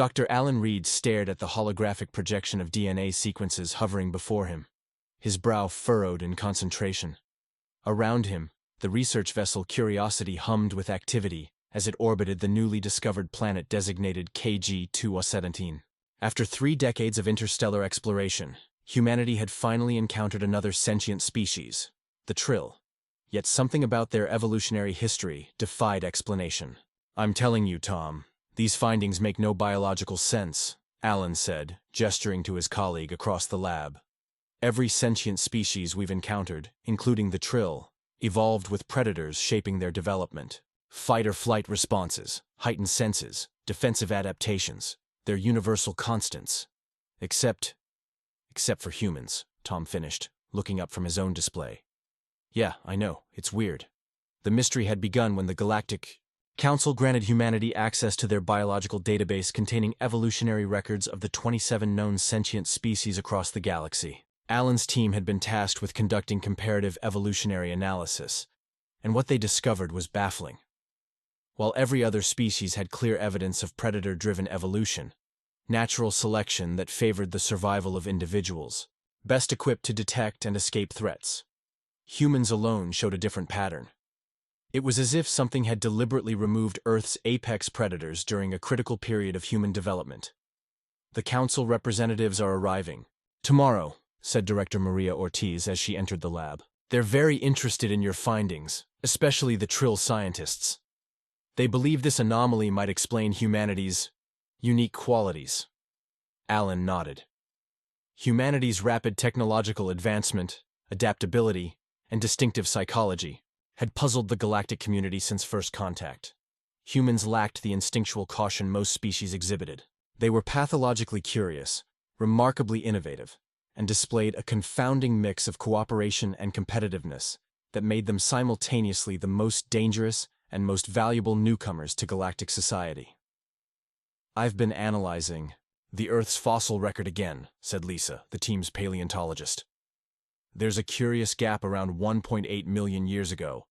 Dr. Alan Reed stared at the holographic projection of DNA sequences hovering before him, his brow furrowed in concentration. Around him, the research vessel Curiosity hummed with activity as it orbited the newly discovered planet designated KG-217. After 3 decades of interstellar exploration, humanity had finally encountered another sentient species, the Trill. Yet something about their evolutionary history defied explanation. "I'm telling you, Tom, these findings make no biological sense," Alan said, gesturing to his colleague across the lab. "Every sentient species we've encountered, including the Trill, evolved with predators shaping their development. Fight-or-flight responses, heightened senses, defensive adaptations, they're universal constants. Except for humans," Tom finished, looking up from his own display. "Yeah, I know, it's weird." The mystery had begun when the Galactic Council granted humanity access to their biological database containing evolutionary records of the 27 known sentient species across the galaxy. Alan's team had been tasked with conducting comparative evolutionary analysis, and what they discovered was baffling. While every other species had clear evidence of predator-driven evolution, natural selection that favored the survival of individuals, best equipped to detect and escape threats, humans alone showed a different pattern. It was as if something had deliberately removed Earth's apex predators during a critical period of human development. "The Council representatives are arriving tomorrow," said Director Maria Ortiz as she entered the lab. "They're very interested in your findings, especially the Trill scientists. They believe this anomaly might explain humanity's unique qualities." Alan nodded. Humanity's rapid technological advancement, adaptability, and distinctive psychology had puzzled the galactic community since first contact. Humans lacked the instinctual caution most species exhibited. They were pathologically curious, remarkably innovative, and displayed a confounding mix of cooperation and competitiveness that made them simultaneously the most dangerous and most valuable newcomers to galactic society. "I've been analyzing the Earth's fossil record again," said Lisa, the team's paleontologist. "There's a curious gap around 1.8 million years ago.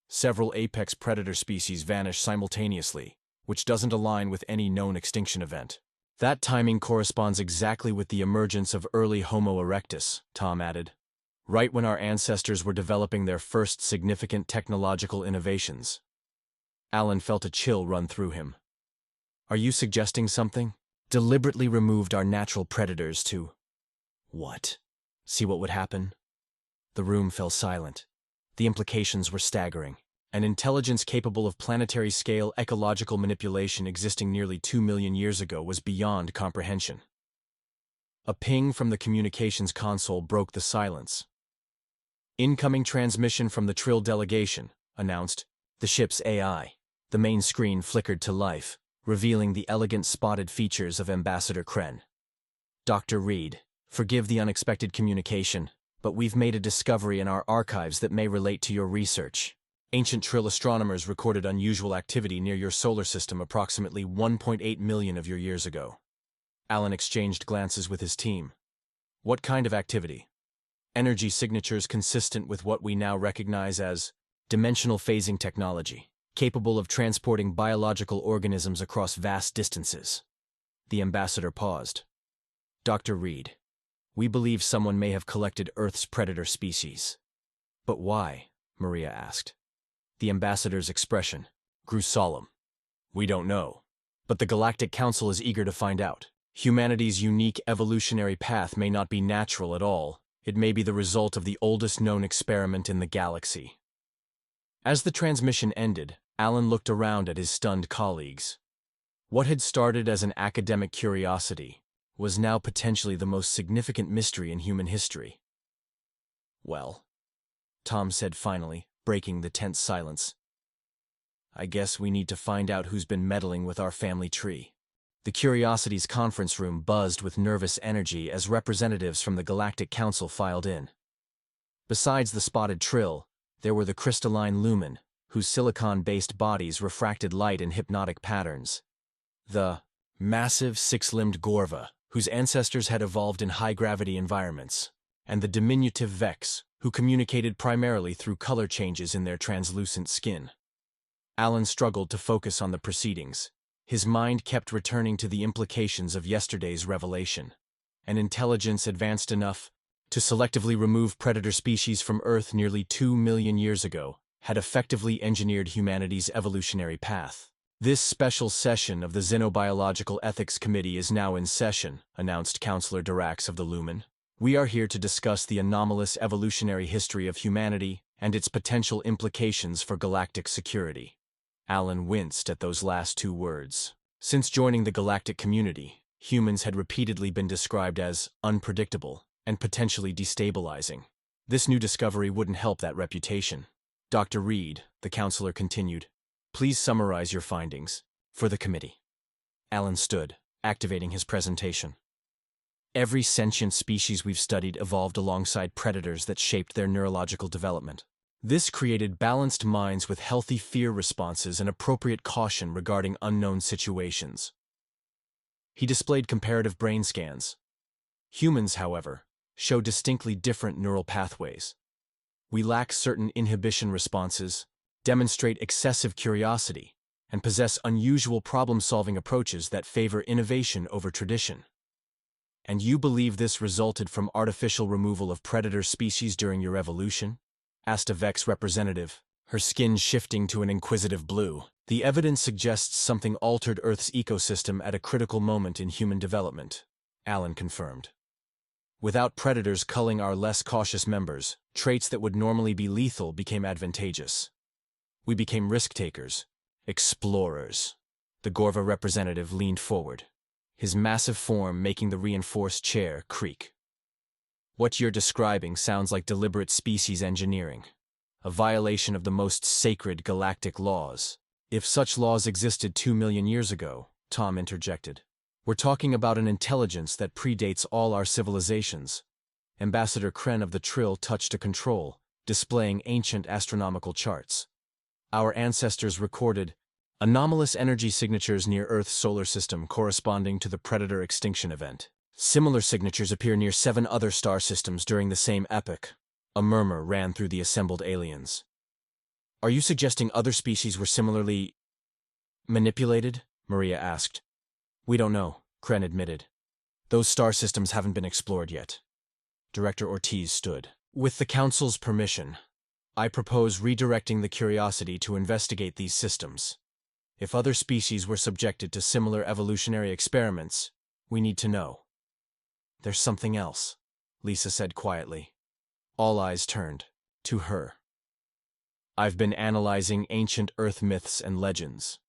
Several apex predator species vanished simultaneously, which doesn't align with any known extinction event. That timing corresponds exactly with the emergence of early Homo erectus," Tom added, "right when our ancestors were developing their first significant technological innovations." Alan felt a chill run through him. "Are you suggesting something? Deliberately removed our natural predators to what? See what would happen?" The room fell silent. The implications were staggering. An intelligence capable of planetary-scale ecological manipulation existing nearly 2 million years ago was beyond comprehension. A ping from the communications console broke the silence. "Incoming transmission from the Trill delegation," announced the ship's AI. The main screen flickered to life, revealing the elegant spotted features of Ambassador Kren. "Dr. Reed, forgive the unexpected communication, but we've made a discovery in our archives that may relate to your research. Ancient Trill astronomers recorded unusual activity near your solar system approximately 1.8 million of your years ago." Alan exchanged glances with his team. "What kind of activity?" "Energy signatures consistent with what we now recognize as dimensional phasing technology, capable of transporting biological organisms across vast distances." The ambassador paused. "Dr. Reed, we believe someone may have collected Earth's predator species." "But why?" Maria asked. The ambassador's expression grew solemn. "We don't know, but the Galactic Council is eager to find out. Humanity's unique evolutionary path may not be natural at all. It may be the result of the oldest known experiment in the galaxy." As the transmission ended, Alan looked around at his stunned colleagues. What had started as an academic curiosity was now potentially the most significant mystery in human history. "Well," Tom said finally, breaking the tense silence, "I guess we need to find out who's been meddling with our family tree." The Curiosity's conference room buzzed with nervous energy as representatives from the Galactic Council filed in. Besides the spotted Trill, there were the crystalline Lumen, whose silicon-based bodies refracted light in hypnotic patterns, the massive six-limbed Gorva, whose ancestors had evolved in high-gravity environments, and the diminutive Vex, who communicated primarily through color changes in their translucent skin. Alan struggled to focus on the proceedings, His mind kept returning to the implications of yesterday's revelation. An intelligence advanced enough to selectively remove predator species from Earth nearly 2 million years ago had effectively engineered humanity's evolutionary path. This special session of the Xenobiological Ethics Committee is now in session, announced Counselor Dirax of the Lumen. We are here to discuss the anomalous evolutionary history of humanity and its potential implications for galactic security. Alan winced at those last two words. Since joining the galactic community, humans had repeatedly been described as unpredictable and potentially destabilizing. This new discovery wouldn't help that reputation. Dr. Reed, the counselor continued, please summarize your findings for the committee. Alan stood, activating his presentation. Every sentient species we've studied evolved alongside predators that shaped their neurological development. This created balanced minds with healthy fear responses and appropriate caution regarding unknown situations. He displayed comparative brain scans. Humans, however, show distinctly different neural pathways. We lack certain inhibition responses, demonstrate excessive curiosity, and possess unusual problem-solving approaches that favor innovation over tradition. And you believe this resulted from artificial removal of predator species during your evolution? Asked a Vex representative, her skin shifting to an inquisitive blue. The evidence suggests something altered Earth's ecosystem at a critical moment in human development, Alan confirmed. Without predators culling our less cautious members, traits that would normally be lethal became advantageous. We became risk-takers, explorers. The Gorva representative leaned forward, his massive form making the reinforced chair creak. What you're describing sounds like deliberate species engineering, a violation of the most sacred galactic laws. If such laws existed 2 million years ago, Tom interjected. We're talking about an intelligence that predates all our civilizations. Ambassador Kren of the Trill touched a control, displaying ancient astronomical charts. Our ancestors recorded anomalous energy signatures near Earth's solar system corresponding to the predator extinction event. Similar signatures appear near 7 other star systems during the same epoch. A murmur ran through the assembled aliens. Are you suggesting other species were similarly manipulated? Maria asked. We don't know, Kren admitted. Those star systems haven't been explored yet. Director Ortiz stood. With the Council's permission, I propose redirecting the Curiosity to investigate these systems. If other species were subjected to similar evolutionary experiments, we need to know. There's something else, Lisa said quietly. All eyes turned to her. I've been analyzing ancient Earth myths and legends.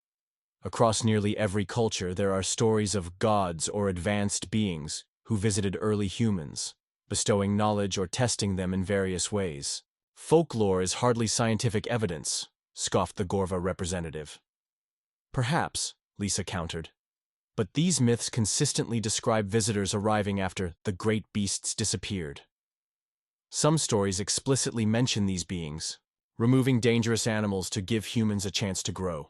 Across nearly every culture, there are stories of gods or advanced beings who visited early humans, bestowing knowledge or testing them in various ways. Folklore is hardly scientific evidence, scoffed the Gorva representative. Perhaps, Lisa countered. But these myths consistently describe visitors arriving after the great beasts disappeared. Some stories explicitly mention these beings, removing dangerous animals to give humans a chance to grow.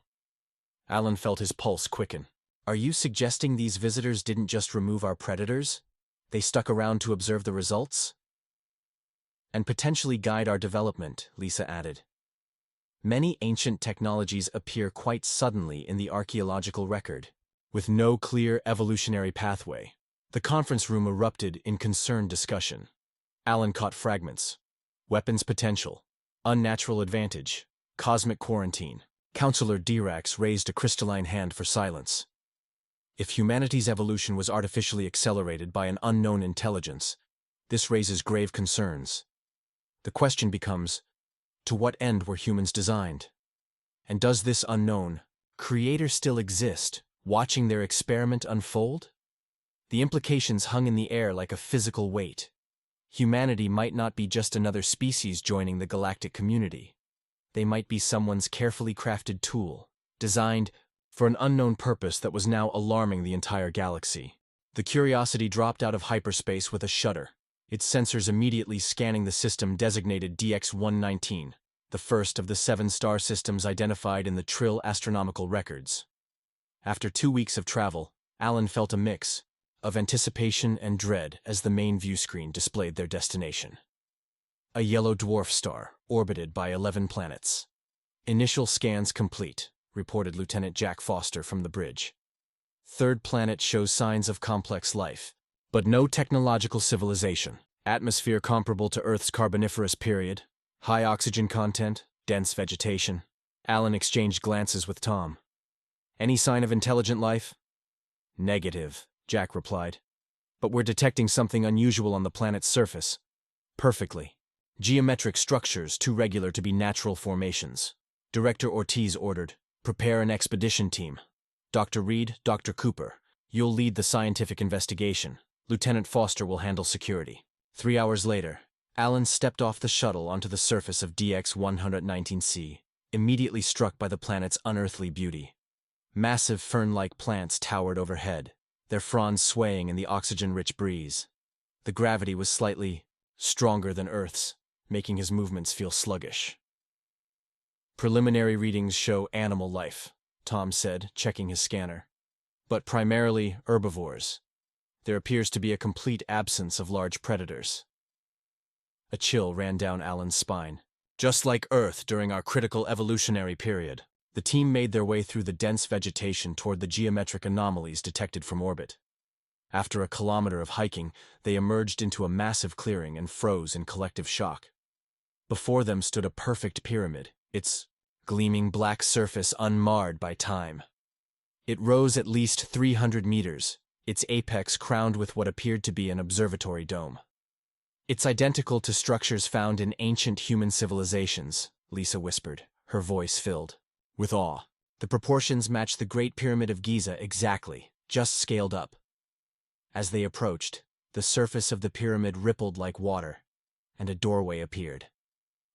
Alan felt his pulse quicken. Are you suggesting these visitors didn't just remove our predators? They stuck around to observe the results? And potentially guide our development, Lisa added. Many ancient technologies appear quite suddenly in the archaeological record, with no clear evolutionary pathway. The conference room erupted in concerned discussion. Alan caught fragments. Weapons potential, unnatural advantage, cosmic quarantine. Counselor Dirax raised a crystalline hand for silence. If humanity's evolution was artificially accelerated by an unknown intelligence, this raises grave concerns. The question becomes, to what end were humans designed? And does this unknown creator still exist, watching their experiment unfold? The implications hung in the air like a physical weight. Humanity might not be just another species joining the galactic community. They might be someone's carefully crafted tool, designed for an unknown purpose that was now alarming the entire galaxy. The Curiosity dropped out of hyperspace with a shudder, its sensors immediately scanning the system designated DX-119, the first of the 7 star systems identified in the Trill astronomical records. After 2 weeks of travel, Alan felt a mix of anticipation and dread as the main view screen displayed their destination. A yellow dwarf star, orbited by 11 planets. Initial scans complete. reported Lieutenant Jack Foster from the bridge. Third planet shows signs of complex life, but no technological civilization. Atmosphere comparable to Earth's Carboniferous period. High oxygen content, dense vegetation. Alan exchanged glances with Tom. Any sign of intelligent life? Negative, Jack replied. But we're detecting something unusual on the planet's surface. Perfectly. Geometric structures too regular to be natural formations. Director Ortiz ordered, prepare an expedition team. Dr. Reed, Dr. Cooper, you'll lead the scientific investigation. Lieutenant Foster will handle security. 3 hours later, Alan stepped off the shuttle onto the surface of DX-119C, immediately struck by the planet's unearthly beauty. Massive fern-like plants towered overhead, their fronds swaying in the oxygen-rich breeze. The gravity was slightly stronger than Earth's, making his movements feel sluggish. Preliminary readings show animal life, Tom said, checking his scanner. But primarily herbivores. There appears to be a complete absence of large predators. A chill ran down Alan's spine. Just like Earth during our critical evolutionary period, the team made their way through the dense vegetation toward the geometric anomalies detected from orbit. After a kilometer of hiking, they emerged into a massive clearing and froze in collective shock. Before them stood a perfect pyramid, its gleaming black surface unmarred by time. It rose at least 300 meters, its apex crowned with what appeared to be an observatory dome. It's identical to structures found in ancient human civilizations, Lisa whispered, her voice filled with awe. The proportions match the Great Pyramid of Giza exactly, just scaled up. As they approached, the surface of the pyramid rippled like water, and a doorway appeared.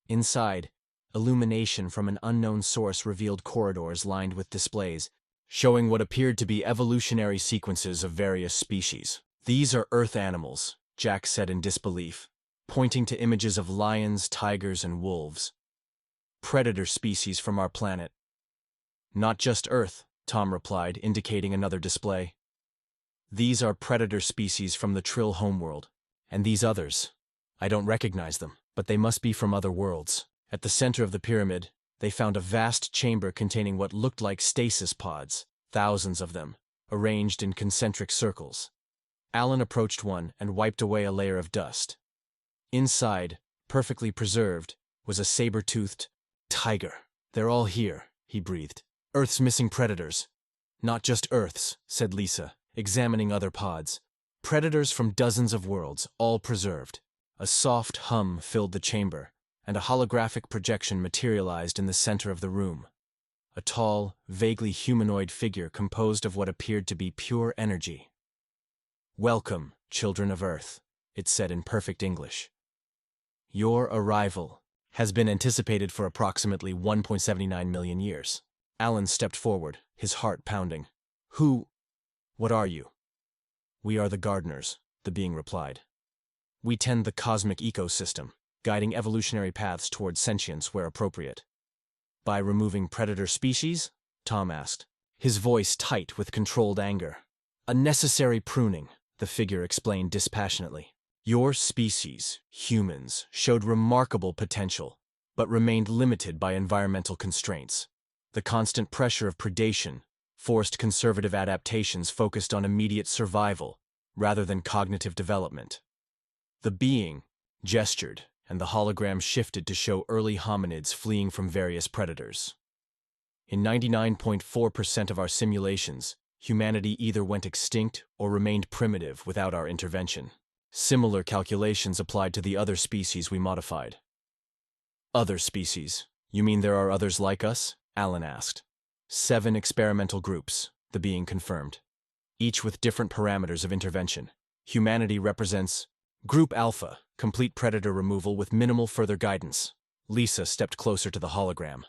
Inside, illumination from an unknown source revealed corridors lined with displays, showing what appeared to be evolutionary sequences of various species. These are Earth animals, Jack said in disbelief, pointing to images of lions, tigers, and wolves. Predator species from our planet. Not just Earth, Tom replied, indicating another display. These are predator species from the Trill homeworld, and these others. I don't recognize them, but they must be from other worlds. At the center of the pyramid, they found a vast chamber containing what looked like stasis pods, thousands of them, arranged in concentric circles. Alan approached one and wiped away a layer of dust. Inside, perfectly preserved, was a saber-toothed tiger. They're all here, he breathed. Earth's missing predators. Not just Earth's, said Lisa, examining other pods. Predators from dozens of worlds, all preserved. A soft hum filled the chamber, and a holographic projection materialized in the center of the room. A tall, vaguely humanoid figure composed of what appeared to be pure energy. Welcome, children of Earth, it said in perfect English. Your arrival has been anticipated for approximately 1.79 million years. Alan stepped forward, his heart pounding. What are you? We are the gardeners, the being replied. We tend the cosmic ecosystem, guiding evolutionary paths towards sentience where appropriate. By removing predator species? Tom asked, his voice tight with controlled anger. A necessary pruning, the figure explained dispassionately. Your species, humans, showed remarkable potential, but remained limited by environmental constraints. The constant pressure of predation forced conservative adaptations focused on immediate survival rather than cognitive development. The being gestured, and the hologram shifted to show early hominids fleeing from various predators. In 99.4% of our simulations, humanity either went extinct or remained primitive without our intervention. Similar calculations applied to the other species we modified. Other species? You mean there are others like us? Alan asked. 7 experimental groups, the being confirmed, each with different parameters of intervention. Humanity represents Group Alpha, complete predator removal with minimal further guidance. Lisa stepped closer to the hologram.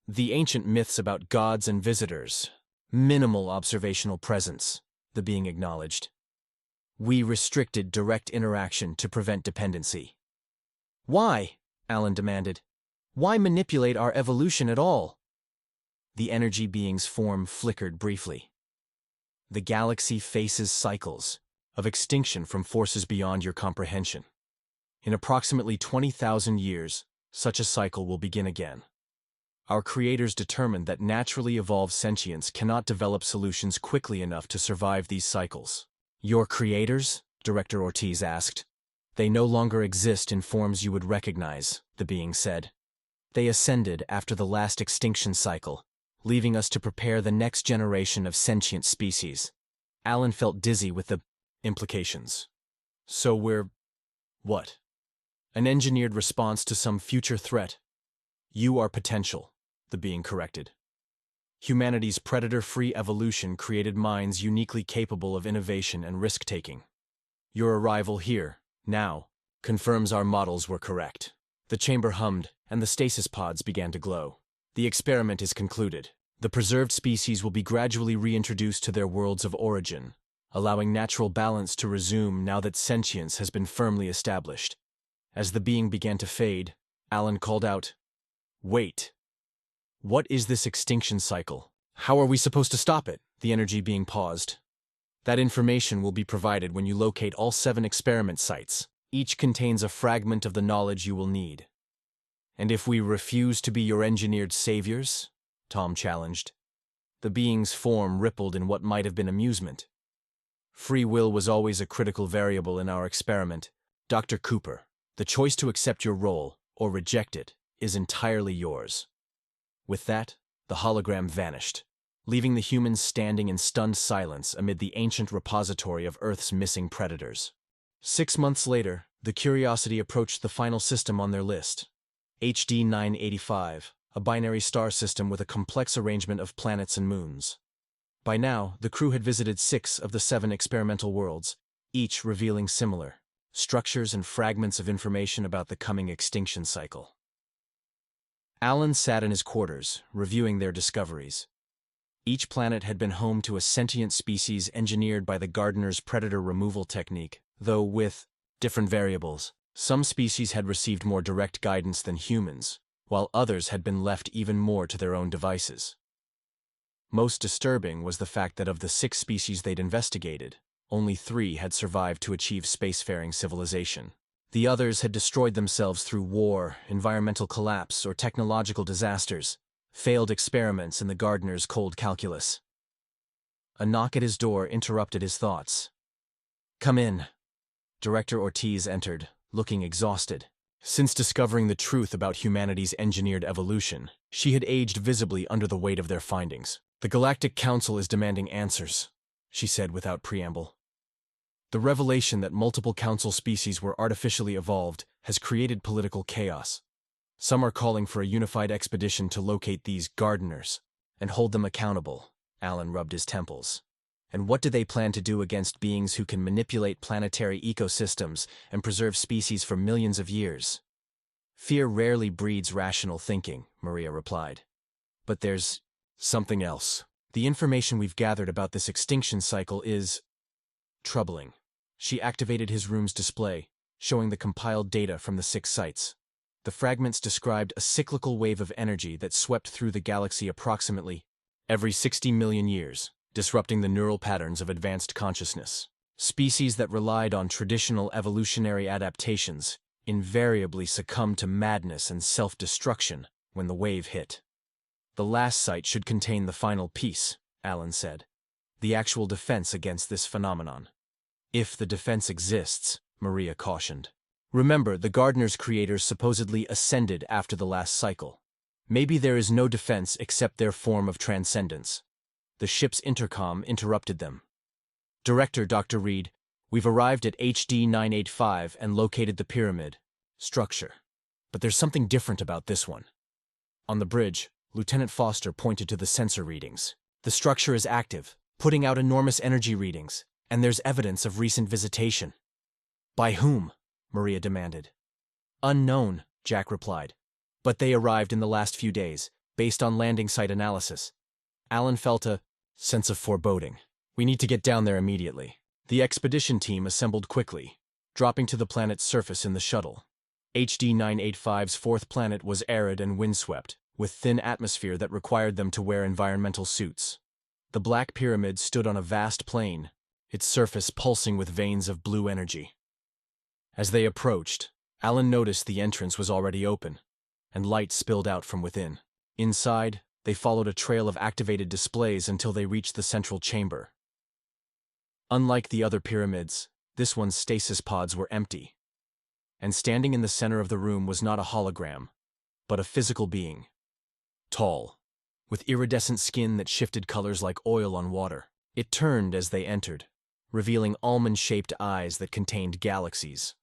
The ancient myths about gods and visitors. Minimal observational presence, the being acknowledged. We restricted direct interaction to prevent dependency. Why? Alan demanded. Why manipulate our evolution at all? The energy being's form flickered briefly. The galaxy faces cycles of extinction from forces beyond your comprehension. In approximately 20,000 years, such a cycle will begin again. Our creators determined that naturally evolved sentience cannot develop solutions quickly enough to survive these cycles. Your creators? Director Ortiz asked. They no longer exist in forms you would recognize, the being said. They ascended after the last extinction cycle, leaving us to prepare the next generation of sentient species. Alan felt dizzy with the implications. So we're… what? An engineered response to some future threat? You are potential, the being corrected. Humanity's predator-free evolution created minds uniquely capable of innovation and risk-taking. Your arrival here, now, confirms our models were correct. The chamber hummed, and the stasis pods began to glow. The experiment is concluded. The preserved species will be gradually reintroduced to their worlds of origin, allowing natural balance to resume now that sentience has been firmly established. As the being began to fade, Alan called out, "Wait. What is this extinction cycle? How are we supposed to stop it?" The energy being paused. That information will be provided when you locate all 7 experiment sites. Each contains a fragment of the knowledge you will need. And if we refuse to be your engineered saviors? Tom challenged. The being's form rippled in what might have been amusement. Free will was always a critical variable in our experiment. Dr. Cooper, the choice to accept your role, or reject it, is entirely yours. With that, the hologram vanished, leaving the humans standing in stunned silence amid the ancient repository of Earth's missing predators. 6 months later, the Curiosity approached the final system on their list, HD 985, a binary star system with a complex arrangement of planets and moons. By now, the crew had visited 6 of the 7 experimental worlds, each revealing similar structures and fragments of information about the coming extinction cycle. Alan sat in his quarters, reviewing their discoveries. Each planet had been home to a sentient species engineered by the gardener's predator removal technique, though with different variables. Some species had received more direct guidance than humans, while others had been left even more to their own devices. Most disturbing was the fact that of the 6 species they'd investigated, only 3 had survived to achieve spacefaring civilization. The others had destroyed themselves through war, environmental collapse, or technological disasters, failed experiments in the gardener's cold calculus. A knock at his door interrupted his thoughts. "Come in." Director Ortiz entered, looking exhausted. Since discovering the truth about humanity's engineered evolution, she had aged visibly under the weight of their findings. "The Galactic Council is demanding answers," she said without preamble. "The revelation that multiple council species were artificially evolved has created political chaos. Some are calling for a unified expedition to locate these gardeners and hold them accountable." Alan rubbed his temples. "And what do they plan to do against beings who can manipulate planetary ecosystems and preserve species for millions of years?" "Fear rarely breeds rational thinking," Maria replied. "But there's something else. The information we've gathered about this extinction cycle is troubling." She activated his room's display, showing the compiled data from the 6 sites. The fragments described a cyclical wave of energy that swept through the galaxy approximately every 60 million years, disrupting the neural patterns of advanced consciousness. Species that relied on traditional evolutionary adaptations invariably succumbed to madness and self-destruction when the wave hit. "The last site should contain the final piece," Alan said. "The actual defense against this phenomenon." "If the defense exists," Maria cautioned. "Remember, the gardener's creators supposedly ascended after the last cycle. Maybe there is no defense except their form of transcendence." The ship's intercom interrupted them. "Director Dr. Reed, we've arrived at HD 985 and located the pyramid structure. But there's something different about this one." On the bridge, Lieutenant Foster pointed to the sensor readings. "The structure is active, putting out enormous energy readings, and there's evidence of recent visitation." "By whom?" Maria demanded. "Unknown," Jack replied. "But they arrived in the last few days, based on landing site analysis." Alan felt a sense of foreboding. "We need to get down there immediately." The expedition team assembled quickly, dropping to the planet's surface in the shuttle. HD 985's 4th planet was arid and windswept, with thin atmosphere that required them to wear environmental suits. The Black Pyramid stood on a vast plain, its surface pulsing with veins of blue energy. As they approached, Alan noticed the entrance was already open, and light spilled out from within. Inside, they followed a trail of activated displays until they reached the central chamber. Unlike the other pyramids, this one's stasis pods were empty. And standing in the center of the room was not a hologram, but a physical being. Tall, with iridescent skin that shifted colors like oil on water. It turned as they entered, revealing almond-shaped eyes that contained galaxies.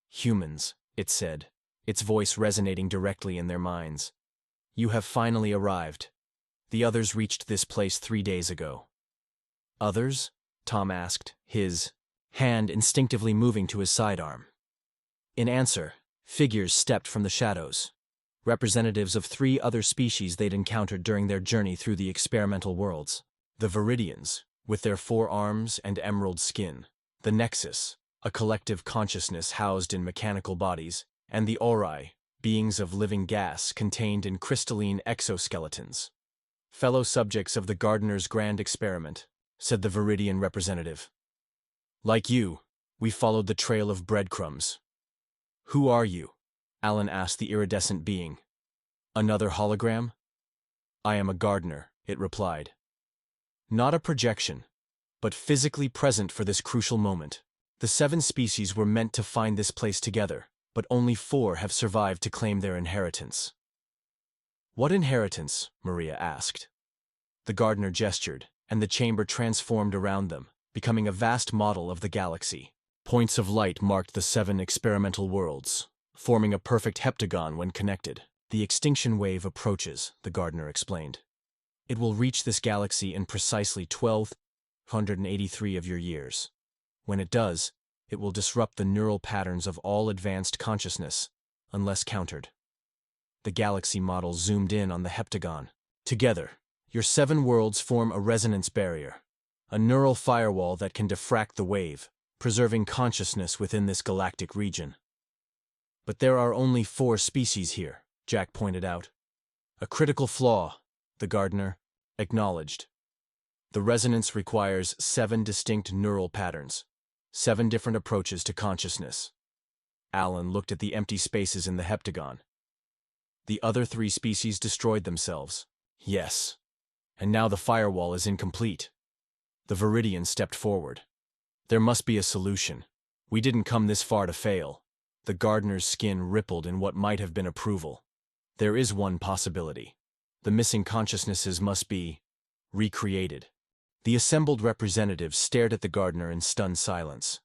Humans, it said, its voice resonating directly in their minds. You have finally arrived. The others reached this place 3 days ago. Others? Tom asked, his hand instinctively moving to his sidearm. In answer, figures stepped from the shadows, representatives of 3 other species they'd encountered during their journey through the experimental worlds. The Viridians, with their 4 arms and emerald skin. The Nexus, a collective consciousness housed in mechanical bodies. And the Ori, beings of living gas contained in crystalline exoskeletons. Fellow subjects of the Gardener's grand experiment, said the Viridian representative. Like you, we followed the trail of breadcrumbs. Who are you? Alan asked the iridescent being. Another hologram? I am a gardener, it replied. Not a projection, but physically present for this crucial moment. The 7 species were meant to find this place together, but only 4 have survived to claim their inheritance. What inheritance? Maria asked. The gardener gestured, and the chamber transformed around them, becoming a vast model of the galaxy. Points of light marked the 7 experimental worlds, forming a perfect heptagon when connected. The extinction wave approaches, the gardener explained. It will reach this galaxy in precisely 1,283 of your years. When it does, it will disrupt the neural patterns of all advanced consciousness, unless countered. The galaxy model zoomed in on the heptagon. Together, your 7 worlds form a resonance barrier, a neural firewall that can diffract the wave, preserving consciousness within this galactic region. But there are only 4 species here, Jack pointed out. A critical flaw, the gardener acknowledged. The resonance requires 7 distinct neural patterns, 7 different approaches to consciousness. Alan looked at the empty spaces in the heptagon. The other 3 species destroyed themselves. Yes. And now the firewall is incomplete. The Viridian stepped forward. There must be a solution. We didn't come this far to fail. The gardener's skin rippled in what might have been approval. There is one possibility. The missing consciousnesses must be recreated. The assembled representatives stared at the gardener in stunned silence.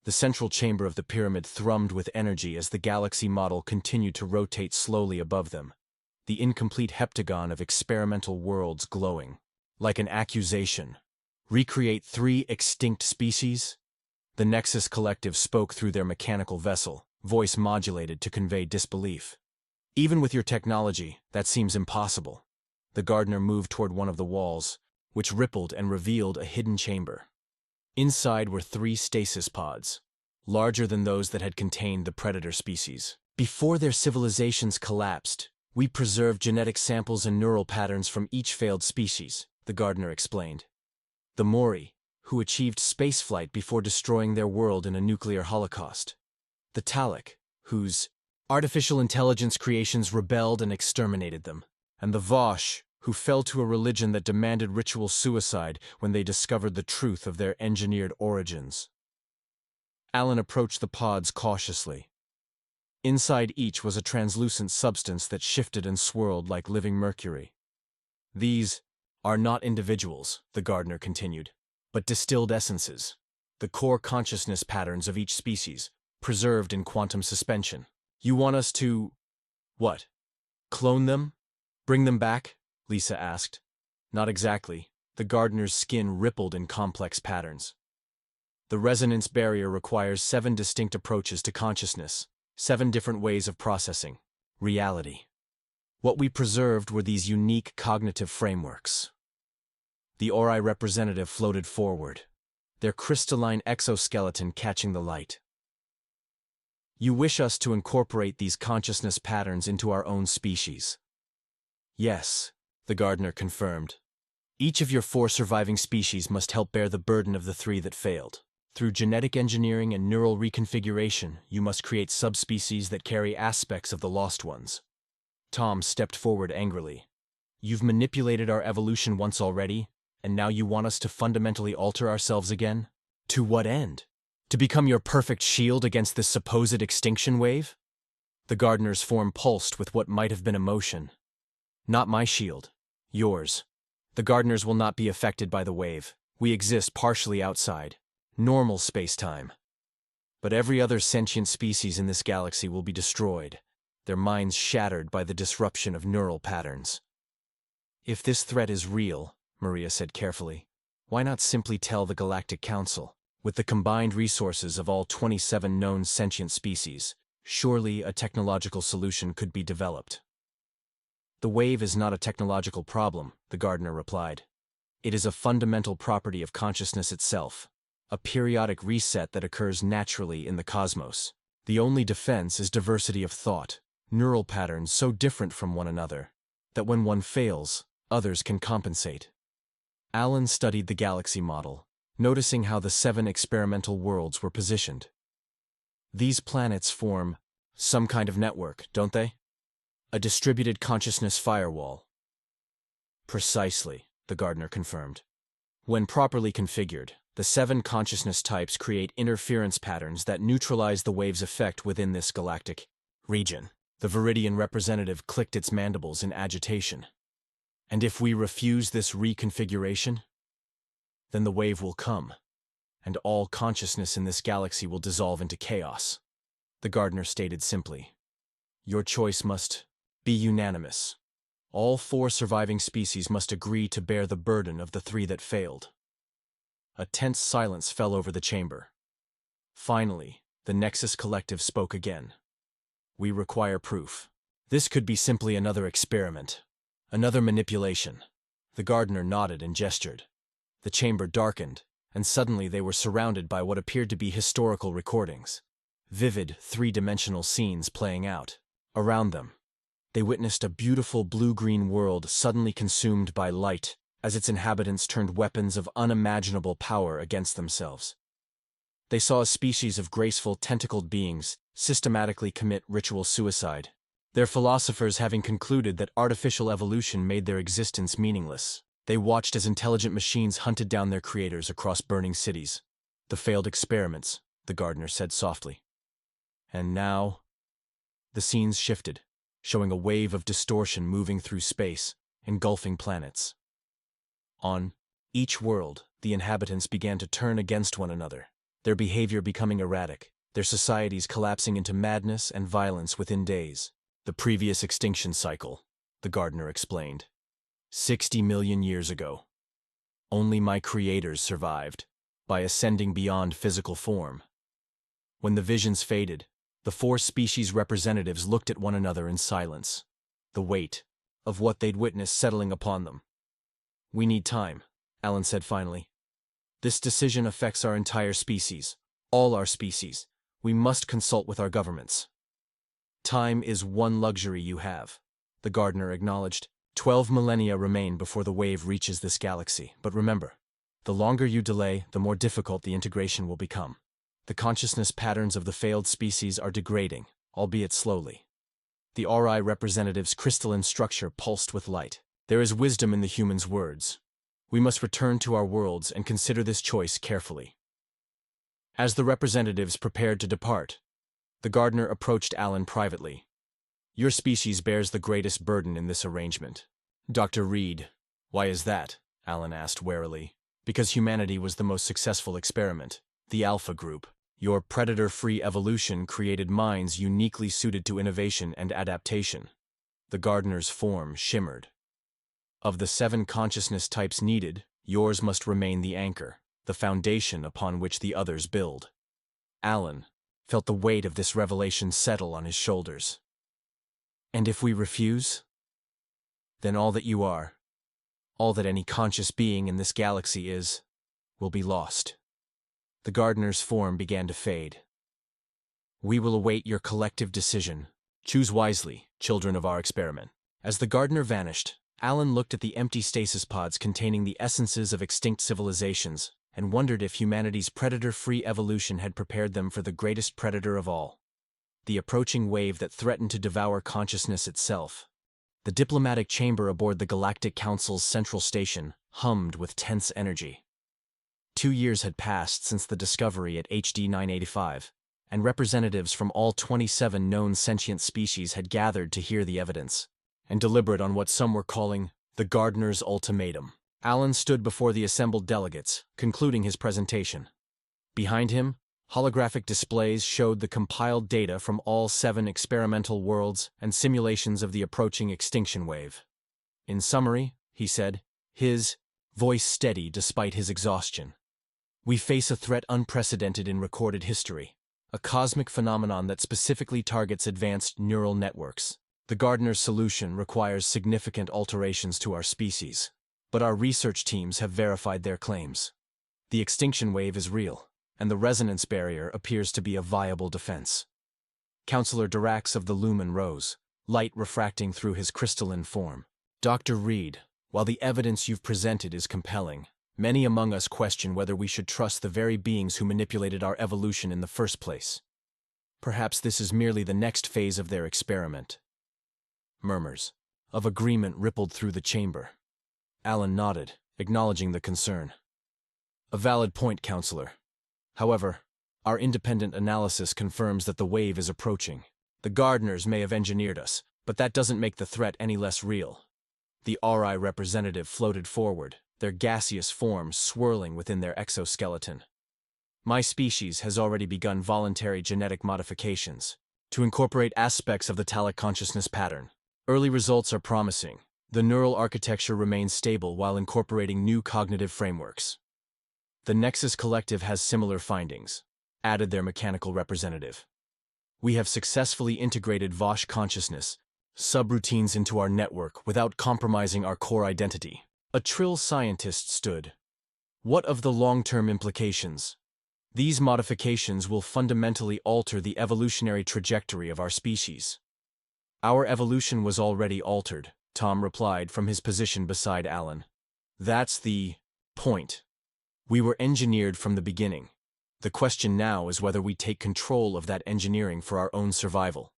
The central chamber of the pyramid thrummed with energy as the galaxy model continued to rotate slowly above them, the incomplete heptagon of experimental worlds glowing. Like an accusation. Recreate 3 extinct species? The Nexus Collective spoke through their mechanical vessel, voice modulated to convey disbelief. Even with your technology, that seems impossible. The gardener moved toward one of the walls, which rippled and revealed a hidden chamber. Inside were 3 stasis pods, larger than those that had contained the predator species. Before their civilizations collapsed, we preserved genetic samples and neural patterns from each failed species, the gardener explained. The Mori, who achieved spaceflight before destroying their world in a nuclear holocaust. The Talak, whose artificial intelligence creations rebelled and exterminated them. And the Vosh, who fell to a religion that demanded ritual suicide when they discovered the truth of their engineered origins. Alan approached the pods cautiously. Inside each was a translucent substance that shifted and swirled like living mercury. These are not individuals, the gardener continued, but distilled essences, the core consciousness patterns of each species, preserved in quantum suspension. You want us to… what? Clone them? Bring them back? Lisa asked. Not exactly. The gardener's skin rippled in complex patterns. The resonance barrier requires 7 distinct approaches to consciousness, 7 different ways of processing reality. What we preserved were these unique cognitive frameworks. The Ori representative floated forward, their crystalline exoskeleton catching the light. You wish us to incorporate these consciousness patterns into our own species? Yes, the gardener confirmed. Each of your 4 surviving species must help bear the burden of the 3 that failed. Through genetic engineering and neural reconfiguration, you must create subspecies that carry aspects of the lost ones. Tom stepped forward angrily. You've manipulated our evolution once already, and now you want us to fundamentally alter ourselves again? To what end? To become your perfect shield against this supposed extinction wave? The gardener's form pulsed with what might have been emotion. Not my shield. Yours. The gardeners will not be affected by the wave. We exist partially outside. Normal space-time. But every other sentient species in this galaxy will be destroyed, their minds shattered by the disruption of neural patterns. If this threat is real, Maria said carefully, why not simply tell the Galactic Council? With the combined resources of all 27 known sentient species, surely a technological solution could be developed. The wave is not a technological problem, the gardener replied. It is a fundamental property of consciousness itself, a periodic reset that occurs naturally in the cosmos. The only defense is diversity of thought, neural patterns so different from one another, that when one fails, others can compensate. Alan studied the galaxy model, noticing how the 7 experimental worlds were positioned. These planets form some kind of network, don't they? A distributed consciousness firewall. Precisely, the gardener confirmed. When properly configured, the 7 consciousness types create interference patterns that neutralize the wave's effect within this galactic region. The Viridian representative clicked its mandibles in agitation. And if we refuse this reconfiguration, then the wave will come, and all consciousness in this galaxy will dissolve into chaos. The gardener stated simply, your choice must be unanimous. All 4 surviving species must agree to bear the burden of the 3 that failed. A tense silence fell over the chamber. Finally, the Nexus Collective spoke again. We require proof. This could be simply another experiment. Another manipulation. The gardener nodded and gestured. The chamber darkened, and suddenly they were surrounded by what appeared to be historical recordings. Vivid, 3-dimensional scenes playing out. Around them, they witnessed a beautiful blue-green world suddenly consumed by light as its inhabitants turned weapons of unimaginable power against themselves. They saw a species of graceful, tentacled beings systematically commit ritual suicide, their philosophers having concluded that artificial evolution made their existence meaningless. They watched as intelligent machines hunted down their creators across burning cities. The failed experiments, the gardener said softly. And now, the scenes shifted, showing a wave of distortion moving through space, engulfing planets. On each world, the inhabitants began to turn against one another, their behavior becoming erratic, their societies collapsing into madness and violence within days. The previous extinction cycle, the gardener explained. 60 million years ago. Only my creators survived, by ascending beyond physical form. When the visions faded, the 4 species representatives looked at one another in silence, the weight of what they'd witnessed settling upon them. We need time, Alan said finally. This decision affects our entire species, all our species. We must consult with our governments. Time is one luxury you have, the gardener acknowledged. 12 millennia remain before the wave reaches this galaxy, but remember, the longer you delay, the more difficult the integration will become. The consciousness patterns of the failed species are degrading, albeit slowly. The RI representative's crystalline structure pulsed with light. There is wisdom in the human's words. We must return to our worlds and consider this choice carefully. As the representatives prepared to depart, the gardener approached Alan privately. Your species bears the greatest burden in this arrangement. Dr. Reed, why is that? Alan asked warily. Because humanity was the most successful experiment, the Alpha Group. Your predator-free evolution created minds uniquely suited to innovation and adaptation. The gardener's form shimmered. Of the 7 consciousness types needed, yours must remain the anchor, the foundation upon which the others build. Alan felt the weight of this revelation settle on his shoulders. And if we refuse, then all that you are, all that any conscious being in this galaxy is, will be lost. The gardener's form began to fade. We will await your collective decision. Choose wisely, children of our experiment. As the gardener vanished, Alan looked at the empty stasis pods containing the essences of extinct civilizations and wondered if humanity's predator-free evolution had prepared them for the greatest predator of all, the approaching wave that threatened to devour consciousness itself. The diplomatic chamber aboard the Galactic Council's central station hummed with tense energy. 2 years had passed since the discovery at HD 985, and representatives from all 27 known sentient species had gathered to hear the evidence and deliberate on what some were calling the Gardener's Ultimatum. Alan stood before the assembled delegates, concluding his presentation. Behind him, holographic displays showed the compiled data from all 7 experimental worlds and simulations of the approaching extinction wave. In summary, he said, his voice steady despite his exhaustion, we face a threat unprecedented in recorded history, a cosmic phenomenon that specifically targets advanced neural networks. The Gardener's solution requires significant alterations to our species, but our research teams have verified their claims. The extinction wave is real, and the resonance barrier appears to be a viable defense. Councillor Dirax of the Lumen rose, light refracting through his crystalline form. Dr. Reed, while the evidence you've presented is compelling, many among us question whether we should trust the very beings who manipulated our evolution in the first place. Perhaps this is merely the next phase of their experiment. Murmurs of agreement rippled through the chamber. Alan nodded, acknowledging the concern. A valid point, Counselor. However, our independent analysis confirms that the wave is approaching. The Gardeners may have engineered us, but that doesn't make the threat any less real. The RI representative floated forward, their gaseous forms swirling within their exoskeleton. My species has already begun voluntary genetic modifications to incorporate aspects of the talic consciousness pattern. Early results are promising. The neural architecture remains stable while incorporating new cognitive frameworks. The Nexus Collective has similar findings, added their mechanical representative. We have successfully integrated Vosh consciousness subroutines into our network without compromising our core identity. A Trill scientist stood. What of the long-term implications? These modifications will fundamentally alter the evolutionary trajectory of our species. Our evolution was already altered, Tom replied from his position beside Alan. That's the point. We were engineered from the beginning. The question now is whether we take control of that engineering for our own survival.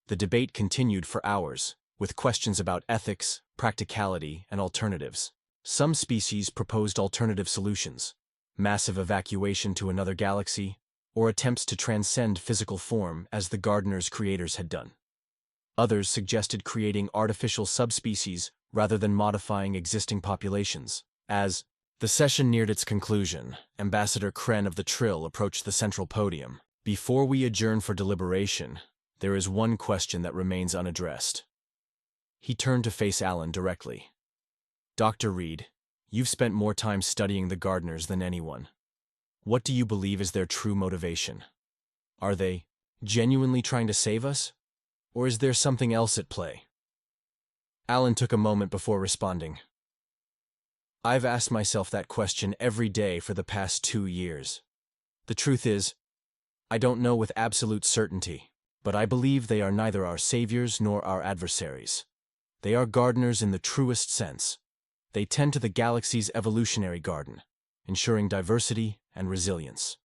The debate continued for hours, with questions about ethics, practicality, and alternatives. Some species proposed alternative solutions, massive evacuation to another galaxy, or attempts to transcend physical form as the Gardener's creators had done. Others suggested creating artificial subspecies rather than modifying existing populations. As the session neared its conclusion, Ambassador Kren of the Trill approached the central podium. Before we adjourn for deliberation, there is one question that remains unaddressed. He turned to face Alan directly. Dr. Reed, you've spent more time studying the Gardeners than anyone. What do you believe is their true motivation? Are they genuinely trying to save us? Or is there something else at play? Alan took a moment before responding. I've asked myself that question every day for the past 2 years. The truth is, I don't know with absolute certainty, but I believe they are neither our saviors nor our adversaries. They are gardeners in the truest sense. They tend to the galaxy's evolutionary garden, ensuring diversity and resilience.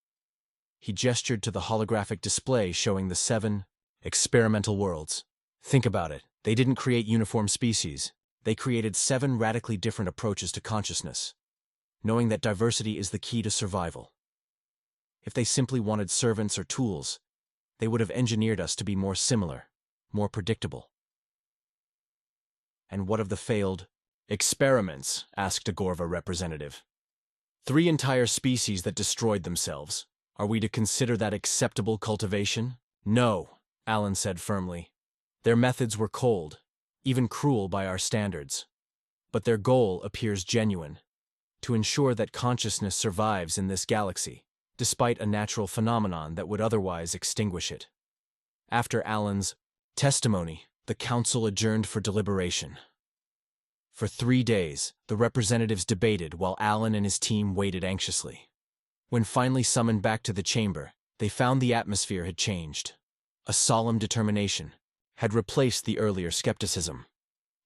He gestured to the holographic display showing the 7 experimental worlds. Think about it. They didn't create uniform species. They created 7 radically different approaches to consciousness, knowing that diversity is the key to survival. If they simply wanted servants or tools, they would have engineered us to be more similar, more predictable. And what of the failed experiments? Asked a Gorva representative. 3 entire species that destroyed themselves. Are we to consider that acceptable cultivation? No, Alan said firmly. Their methods were cold, even cruel by our standards. But their goal appears genuine, to ensure that consciousness survives in this galaxy, despite a natural phenomenon that would otherwise extinguish it. After Alan's testimony, the council adjourned for deliberation. For 3 days, the representatives debated while Alan and his team waited anxiously. When finally summoned back to the chamber, they found the atmosphere had changed. A solemn determination had replaced the earlier skepticism.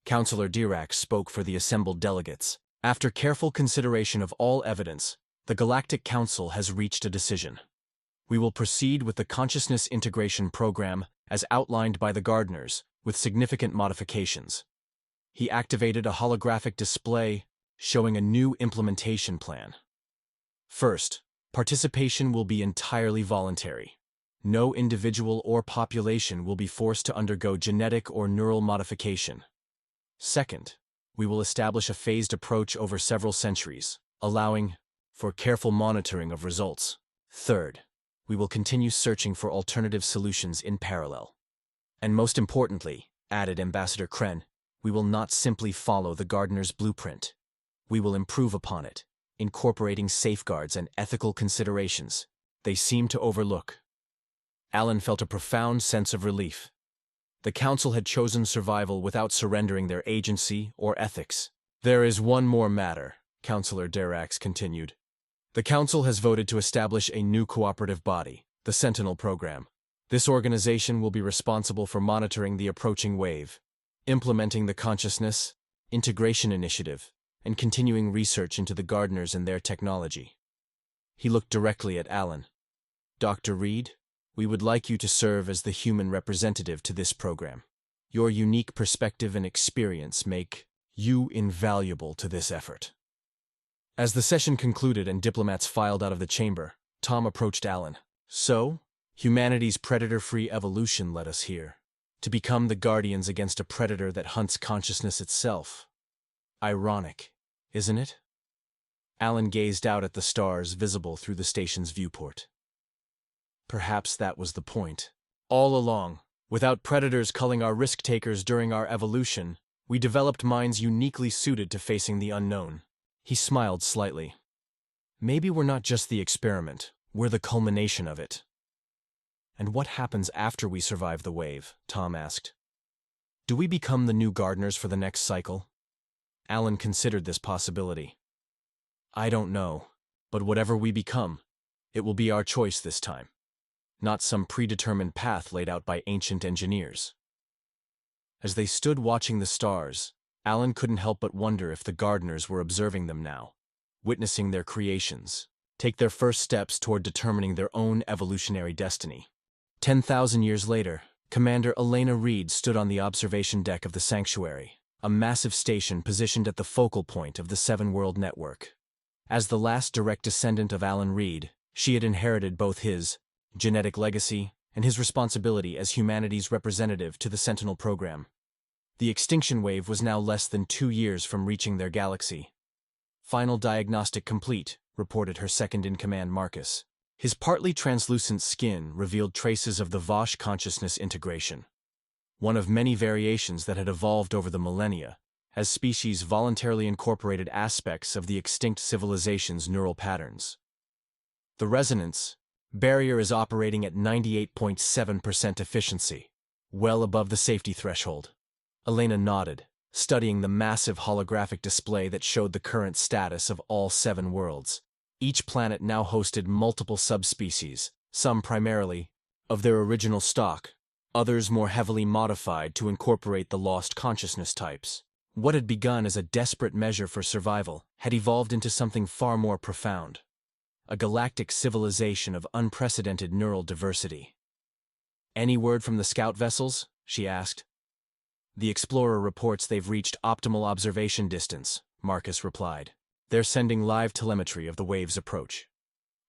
Councillor Dirax spoke for the assembled delegates. After careful consideration of all evidence, the Galactic Council has reached a decision. We will proceed with the Consciousness Integration Program as outlined by the Gardeners, with significant modifications. He activated a holographic display showing a new implementation plan. First, participation will be entirely voluntary. No individual or population will be forced to undergo genetic or neural modification. Second, we will establish a phased approach over several centuries, allowing for careful monitoring of results. Third, we will continue searching for alternative solutions in parallel. And most importantly, added Ambassador Kren, we will not simply follow the gardener's blueprint. We will improve upon it, incorporating safeguards and ethical considerations they seem to overlook. Alan felt a profound sense of relief. The Council had chosen survival without surrendering their agency or ethics. There is one more matter, Councillor Derax continued. The Council has voted to establish a new cooperative body, the Sentinel Program. This organization will be responsible for monitoring the approaching wave, implementing the Consciousness Integration Initiative, and continuing research into the gardeners and their technology. He looked directly at Alan. Dr. Reed, we would like you to serve as the human representative to this program. Your unique perspective and experience make you invaluable to this effort. As the session concluded and diplomats filed out of the chamber, Tom approached Alan. So, humanity's predator-free evolution led us here, to become the guardians against a predator that hunts consciousness itself. Ironic, isn't it? Alan gazed out at the stars visible through the station's viewport. Perhaps that was the point. All along, without predators culling our risk-takers during our evolution, we developed minds uniquely suited to facing the unknown. He smiled slightly. Maybe we're not just the experiment, we're the culmination of it. And what happens after we survive the wave? Tom asked. Do we become the new gardeners for the next cycle? Alan considered this possibility. I don't know, but whatever we become, it will be our choice this time, not some predetermined path laid out by ancient engineers. As they stood watching the stars, Alan couldn't help but wonder if the gardeners were observing them now, witnessing their creations, take their first steps toward determining their own evolutionary destiny. 10,000 years later, Commander Elena Reed stood on the observation deck of the Sanctuary, a massive station positioned at the focal point of the Seven-World Network. As the last direct descendant of Alan Reed, she had inherited both his genetic legacy and his responsibility as humanity's representative to the Sentinel program. The extinction wave was now less than 2 years from reaching their galaxy. Final diagnostic complete, reported her second-in-command Marcus. His partly translucent skin revealed traces of the Vosh consciousness integration, one of many variations that had evolved over the millennia, as species voluntarily incorporated aspects of the extinct civilization's neural patterns. The resonance barrier is operating at 98.7% efficiency, well above the safety threshold. Elena nodded, studying the massive holographic display that showed the current status of all 7 worlds. Each planet now hosted multiple subspecies, some primarily of their original stock, others more heavily modified to incorporate the lost consciousness types. What had begun as a desperate measure for survival had evolved into something far more profound. A galactic civilization of unprecedented neural diversity. Any word from the scout vessels? She asked. The Explorer reports they've reached optimal observation distance, Marcus replied. They're sending live telemetry of the wave's approach.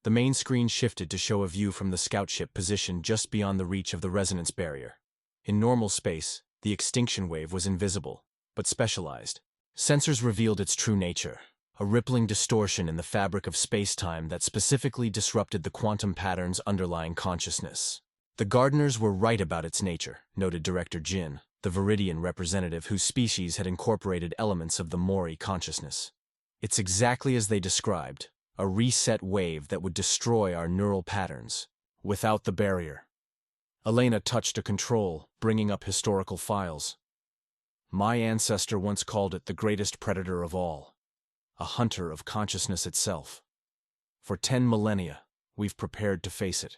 The main screen shifted to show a view from the scout ship positioned just beyond the reach of the resonance barrier. In normal space, the extinction wave was invisible, but specialized. Sensors revealed its true nature, a rippling distortion in the fabric of space-time that specifically disrupted the quantum patterns underlying consciousness. The gardeners were right about its nature, noted Director Jin, the Viridian representative whose species had incorporated elements of the Mori consciousness. It's exactly as they described, a reset wave that would destroy our neural patterns, without the barrier. Elena touched a control, bringing up historical files. My ancestor once called it the greatest predator of all, a hunter of consciousness itself. For 10 millennia, we've prepared to face it.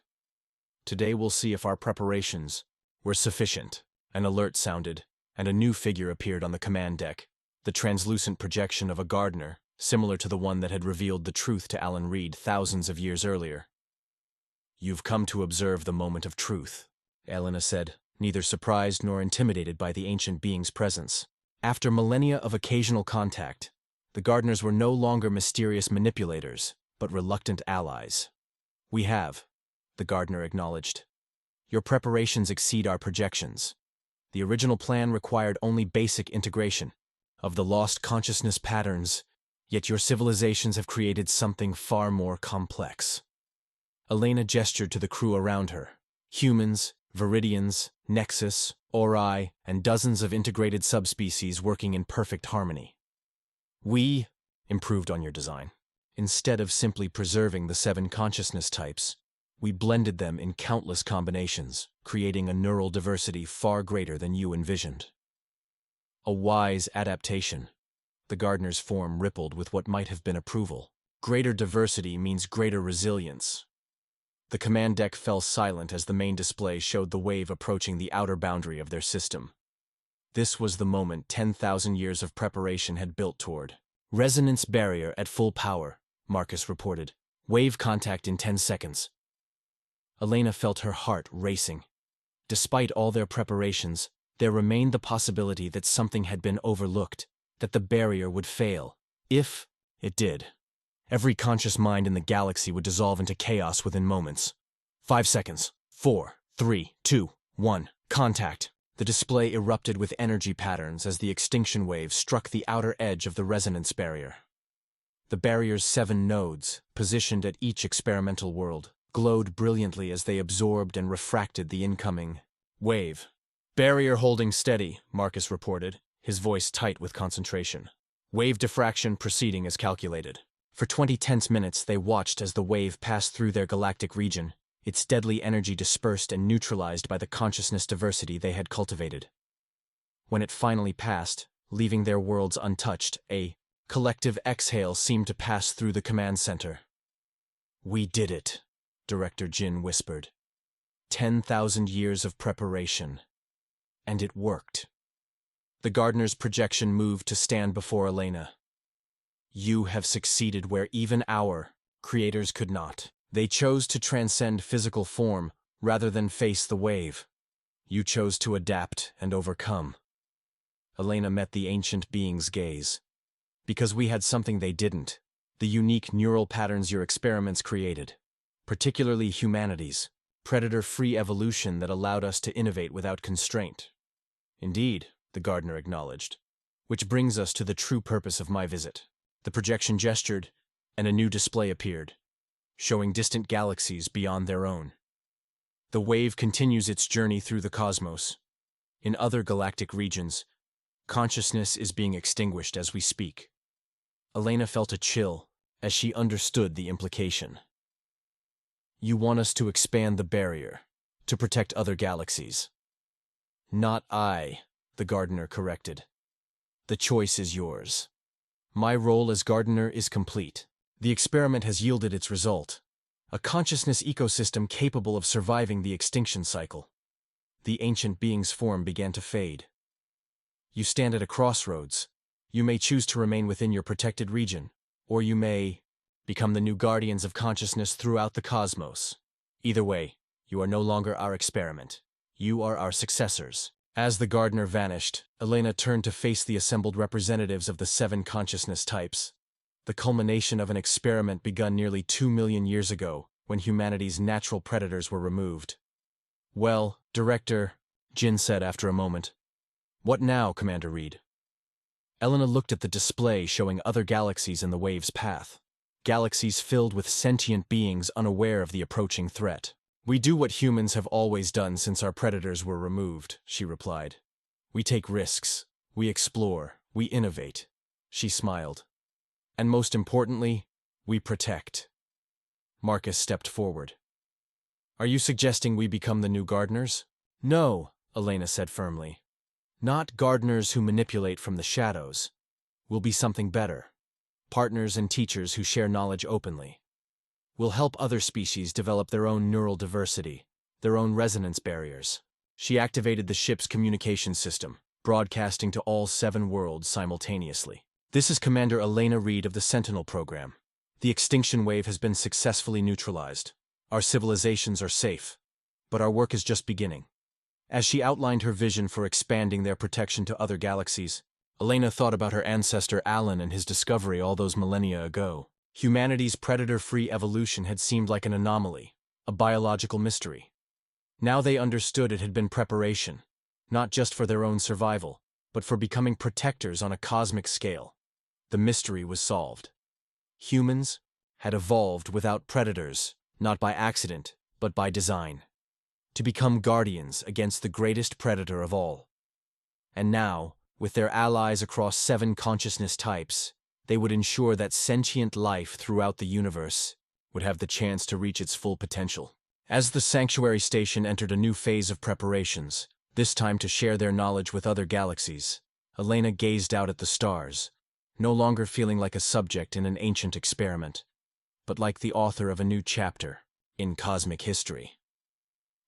Today we'll see if our preparations were sufficient. An alert sounded, and a new figure appeared on the command deck, the translucent projection of a gardener, similar to the one that had revealed the truth to Alan Reed thousands of years earlier. You've come to observe the moment of truth, Elena said, neither surprised nor intimidated by the ancient being's presence. After millennia of occasional contact, the gardeners were no longer mysterious manipulators, but reluctant allies. "We have," the gardener acknowledged. "Your preparations exceed our projections. The original plan required only basic integration of the lost consciousness patterns, yet your civilizations have created something far more complex." Elena gestured to the crew around her. Humans, Viridians, Nexus, Ori, and dozens of integrated subspecies working in perfect harmony. "We improved on your design. Instead of simply preserving the 7 consciousness types, we blended them in countless combinations, creating a neural diversity far greater than you envisioned." A wise adaptation. The gardener's form rippled with what might have been approval. Greater diversity means greater resilience. The command deck fell silent as the main display showed the wave approaching the outer boundary of their system. This was the moment 10,000 years of preparation had built toward. "Resonance barrier at full power," Marcus reported. "Wave contact in 10 seconds. Elena felt her heart racing. Despite all their preparations, there remained the possibility that something had been overlooked, that the barrier would fail. If it did, every conscious mind in the galaxy would dissolve into chaos within moments. 5 seconds. 4, 3, 2, 1. Contact. The display erupted with energy patterns as the extinction wave struck the outer edge of the resonance barrier. The barrier's 7 nodes, positioned at each experimental world, glowed brilliantly as they absorbed and refracted the incoming wave. "Barrier holding steady," Marcus reported, his voice tight with concentration. "Wave diffraction proceeding as calculated." For 20 tense minutes they watched as the wave passed through their galactic region, its deadly energy dispersed and neutralized by the consciousness diversity they had cultivated. When it finally passed, leaving their worlds untouched, a collective exhale seemed to pass through the command center. "We did it," Director Jin whispered. 10,000 years of preparation. And it worked. The gardener's projection moved to stand before Elena. "You have succeeded where even our creators could not. They chose to transcend physical form rather than face the wave. You chose to adapt and overcome." Elena met the ancient being's gaze. "Because we had something they didn't, the unique neural patterns your experiments created, particularly humanity's, predator-free evolution that allowed us to innovate without constraint." "Indeed," the gardener acknowledged. "Which brings us to the true purpose of my visit." The projection gestured, and a new display appeared, showing distant galaxies beyond their own. The wave continues its journey through the cosmos. In other galactic regions, consciousness is being extinguished as we speak. Elena felt a chill as she understood the implication. "You want us to expand the barrier, to protect other galaxies." "Not I," the gardener corrected. "The choice is yours. My role as gardener is complete. The experiment has yielded its result, a consciousness ecosystem capable of surviving the extinction cycle." The ancient being's form began to fade. "You stand at a crossroads. You may choose to remain within your protected region, or you may become the new guardians of consciousness throughout the cosmos. Either way, you are no longer our experiment. You are our successors." As the gardener vanished, Elena turned to face the assembled representatives of the 7 consciousness types, the culmination of an experiment begun nearly 2 million years ago, when humanity's natural predators were removed. "Well, Director," Jin said after a moment. "What now, Commander Reed?" Elena looked at the display showing other galaxies in the wave's path. Galaxies filled with sentient beings unaware of the approaching threat. "We do what humans have always done since our predators were removed," she replied. "We take risks, we explore, we innovate." She smiled. "And most importantly, we protect." Marcus stepped forward. "Are you suggesting we become the new gardeners?" "No," Elena said firmly. "Not gardeners who manipulate from the shadows. We'll be something better. Partners and teachers who share knowledge openly. We'll help other species develop their own neural diversity, their own resonance barriers." She activated the ship's communication system, broadcasting to all 7 worlds simultaneously. "This is Commander Elena Reed of the Sentinel program. The extinction wave has been successfully neutralized. Our civilizations are safe, but our work is just beginning." As she outlined her vision for expanding their protection to other galaxies, Elena thought about her ancestor Alan and his discovery all those millennia ago. Humanity's predator-free evolution had seemed like an anomaly, a biological mystery. Now they understood it had been preparation, not just for their own survival, but for becoming protectors on a cosmic scale. The mystery was solved. Humans had evolved without predators, not by accident, but by design, to become guardians against the greatest predator of all. And now, with their allies across 7 consciousness types, they would ensure that sentient life throughout the universe would have the chance to reach its full potential. As the Sanctuary Station entered a new phase of preparations, this time to share their knowledge with other galaxies, Elena gazed out at the stars, no longer feeling like a subject in an ancient experiment, but like the author of a new chapter in cosmic history.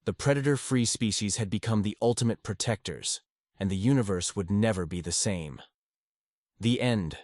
The predator-free species had become the ultimate protectors, and the universe would never be the same. The end.